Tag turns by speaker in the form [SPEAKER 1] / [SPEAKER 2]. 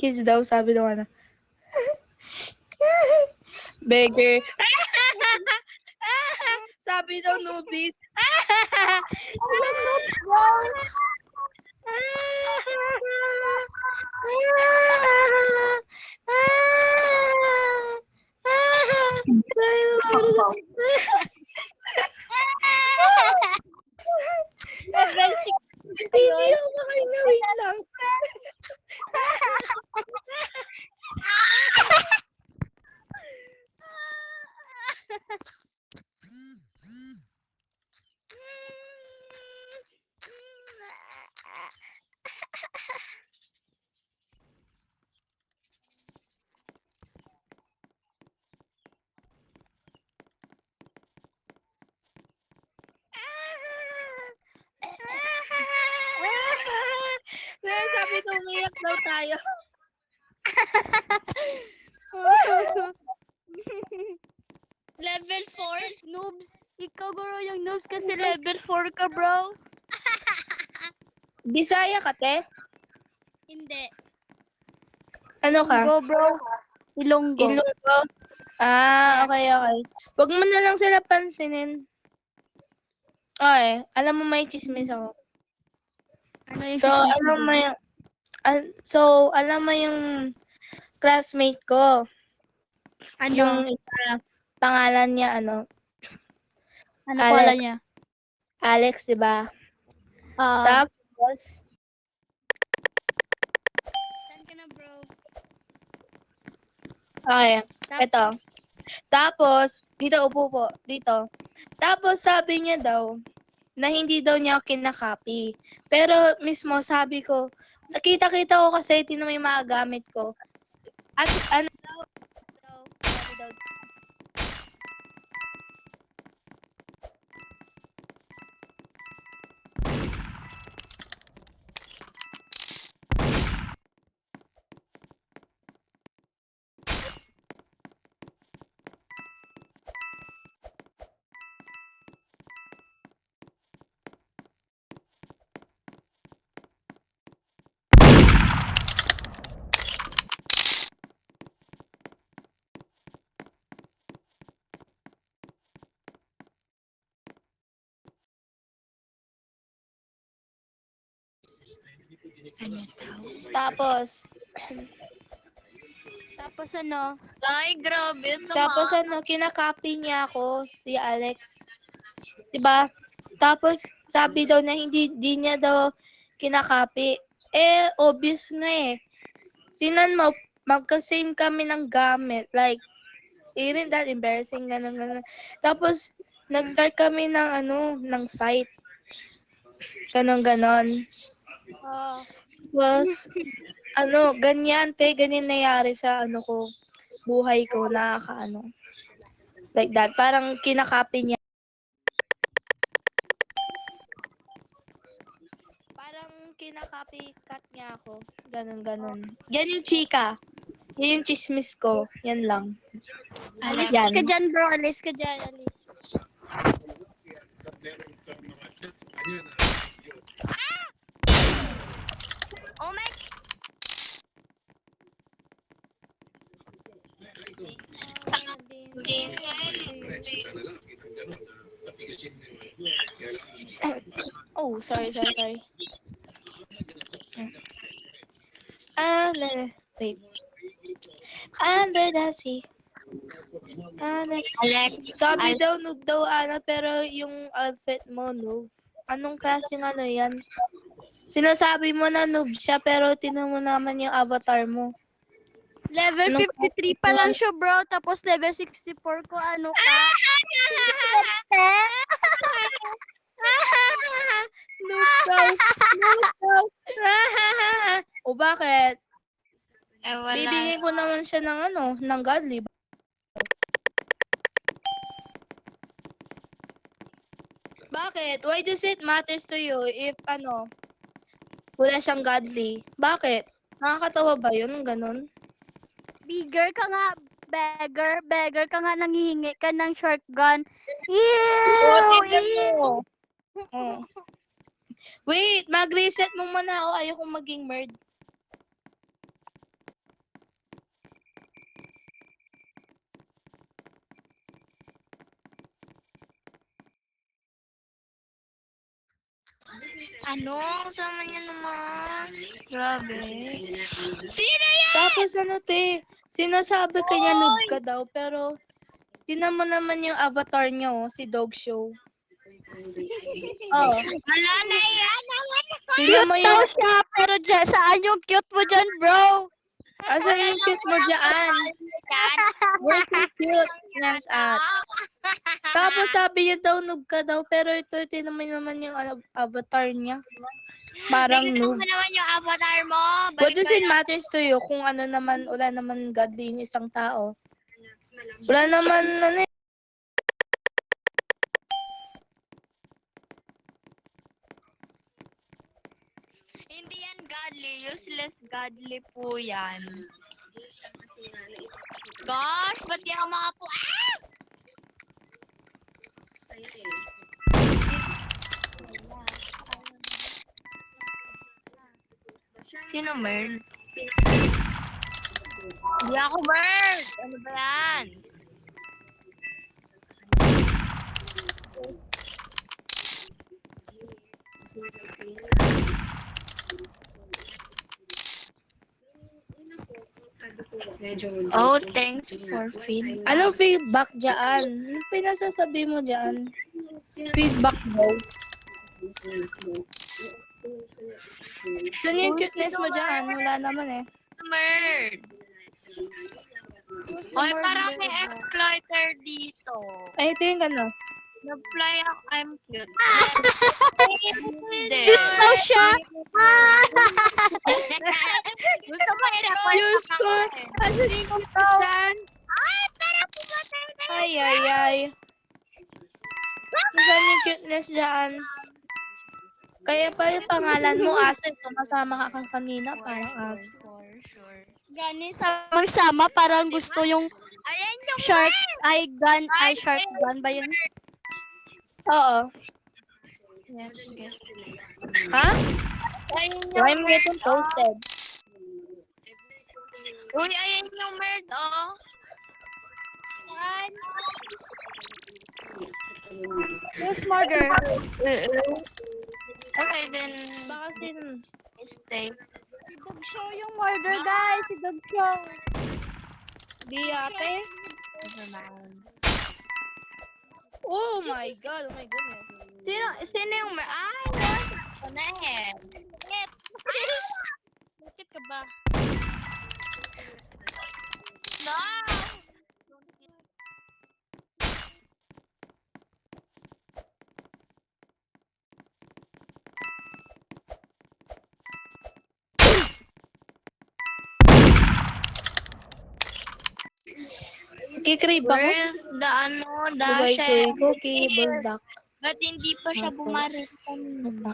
[SPEAKER 1] Kids daw, sabi daw ano. Beggar. Sabi daw newbies.
[SPEAKER 2] Level 6
[SPEAKER 1] Hindi ako makahinga, wait lang. Sabi ko, umiyak daw tayo.
[SPEAKER 2] Level 4? Noobs? Ikaw guro yung noobs kasi level 4 ka, bro.
[SPEAKER 1] Bisaya ka, te?
[SPEAKER 2] Hindi.
[SPEAKER 1] Ano ka?
[SPEAKER 2] Ilonggo, bro. Ilonggo.
[SPEAKER 1] Ilonggo? Okay. Wag mo na lang sila pansinin. Okay, alam mo may chismis ako.
[SPEAKER 2] Ano yung
[SPEAKER 1] So,
[SPEAKER 2] chismis
[SPEAKER 1] alam
[SPEAKER 2] mo?
[SPEAKER 1] mo yung... alam mo yung classmate ko.
[SPEAKER 2] Ano?
[SPEAKER 1] Yung isa, pangalan niya,
[SPEAKER 2] Ano
[SPEAKER 1] Alex.
[SPEAKER 2] pala niya?
[SPEAKER 1] Alex, di ba? Tapos,
[SPEAKER 2] Saan ka na, bro?
[SPEAKER 1] okay, ito.
[SPEAKER 2] Tapos,
[SPEAKER 1] Tapos, dito, upo po, dito. Tapos, sabi niya daw, na hindi daw niya kinakopy. Pero, mismo, sabi ko, nakita-kita ko kasi, tinan mo yung mga gamit ko. At, ano daw, sabi daw, tapos,
[SPEAKER 2] ano?
[SPEAKER 3] Ay, grabe
[SPEAKER 1] Tapos
[SPEAKER 3] naman.
[SPEAKER 1] kinakopy niya ako, si Alex. 'Di ba? Tapos sabi daw na hindi niya daw kinakopy. Obvious nga eh. Tingnan mo, magka-same kami ng gamit. Like, isn't that embarrassing? Ganun. Tapos, nag-start kami ng fight. Ganon. Tapos, ganyan nangyari sa buhay ko, like that. Parang kinakopy niya. Parang kinaka-copycat niya ako. Ganon. Yan yung chika. Yan yung chismis ko. Yan lang.
[SPEAKER 2] Alis
[SPEAKER 1] Yan.
[SPEAKER 2] ka dyan, bro. Alis ka dyan. Alis.
[SPEAKER 3] Oh my...
[SPEAKER 1] Oh, sorry. Wait. Under the sea.
[SPEAKER 3] Alex,
[SPEAKER 1] Sabi daw, noob daw, pero yung outfit mo, noob. Anong klaseng yan? Sinasabi mo na noob siya, pero tinan mo naman yung avatar mo.
[SPEAKER 2] Level
[SPEAKER 1] Anong
[SPEAKER 2] 53 pa lang siya, bro. Tapos level 64 ko, ano ka? Swerte?
[SPEAKER 1] Noob daw. O bakit?
[SPEAKER 3] wala.
[SPEAKER 1] Bibigyan ko naman siya ng godly. Bakit? Why does it matters to you if wala siyang godly? Bakit? Nakakatawa ba yun? Ganon?
[SPEAKER 2] Bigger ka nga. Beggar ka nga, nanghihingi ka ng shotgun.
[SPEAKER 1] O,
[SPEAKER 2] Ew!
[SPEAKER 1] tignan mo. Oh. Wait, mag-reset mo muna ako. Ayokong maging merd.
[SPEAKER 3] Ano? Sama niya naman. Grabe. Sino yan?
[SPEAKER 1] Tapos ano, te, sinasabi kanya noob ka daw, pero tinan mo naman yung avatar niya, oh, si Dog Show. Oh,
[SPEAKER 3] Wala na yan.
[SPEAKER 1] tingnan mo
[SPEAKER 2] Cute daw
[SPEAKER 1] yung,
[SPEAKER 2] siya, pero saan yung cute mo dyan, bro?
[SPEAKER 1] asan yung cute mo dyan?
[SPEAKER 3] Yan.
[SPEAKER 1] Where's yung cuteness at? Tapos sabi niya daw, noob ka daw, pero ito, tinan mo naman yung avatar niya. Parang
[SPEAKER 3] Tingnan mo
[SPEAKER 1] noob.
[SPEAKER 3] naman yung avatar mo.
[SPEAKER 1] What
[SPEAKER 3] Balik
[SPEAKER 1] does
[SPEAKER 3] ka
[SPEAKER 1] it
[SPEAKER 3] na.
[SPEAKER 1] matters to you kung ano naman, wala naman godly yung isang tao? Wala naman, ano eh.
[SPEAKER 3] Hindi yan godly. Useless godly po yan. Gosh, ba't di ako makapu... Ah! Sino Merl? Hindi ako Merl! Ano ba yan? Oh, thanks for feedback.
[SPEAKER 1] Anong feedback dyan? Anong pinasasabi mo dyan? Feedback daw. Saan yung cuteness mo dyan? Wala naman eh.
[SPEAKER 3] Merl! Oy, parang may exploiter dito.
[SPEAKER 1] Ay, ito yung ano.
[SPEAKER 3] Nag-fly ako, I'm cute. Hindi.
[SPEAKER 2] Cute daw siya.
[SPEAKER 3] Gusto mo i-request
[SPEAKER 1] Diyos
[SPEAKER 3] ka
[SPEAKER 1] ko!
[SPEAKER 3] kang
[SPEAKER 1] Asan yung cuteness dyan?
[SPEAKER 3] Ay, pero pumatay na yun.
[SPEAKER 1] Ay, ay, ay. Saan yung cuteness dyan? Kaya pa yung pangalan mo, aso. Sumasama ka kanina, parang aso.
[SPEAKER 3] For sure.
[SPEAKER 2] Gani, samang-sama, parang gusto yung
[SPEAKER 3] Ayan yung
[SPEAKER 2] shark,
[SPEAKER 3] Merl!
[SPEAKER 2] shark gun ba yun?
[SPEAKER 1] Oo.
[SPEAKER 3] Yes, yes.
[SPEAKER 1] Ha?
[SPEAKER 3] Ayan yung
[SPEAKER 1] Why I'm getting
[SPEAKER 3] Merl, oh.
[SPEAKER 1] toasted?
[SPEAKER 3] Uy, ayan yung Merl, oh.
[SPEAKER 2] Who's murder?
[SPEAKER 3] Okay, then
[SPEAKER 1] Baka sino?
[SPEAKER 3] stay.
[SPEAKER 2] Si Dog Show yung murder, guys. Si Dog Show.
[SPEAKER 1] Di ate?
[SPEAKER 3] Never mind.
[SPEAKER 1] Oh my God, oh my goodness.
[SPEAKER 3] Sino yung Merl? Ay, ano na eh.
[SPEAKER 2] Bakit ka ba?
[SPEAKER 3] No!
[SPEAKER 1] Kikrib ako.
[SPEAKER 3] Where's the ano, the
[SPEAKER 1] Dubai
[SPEAKER 3] chef?
[SPEAKER 1] Choy Cookie, Bulldog.
[SPEAKER 3] Ba't hindi pa siya
[SPEAKER 1] Tapos,
[SPEAKER 3] bumalik?
[SPEAKER 1] ano pa?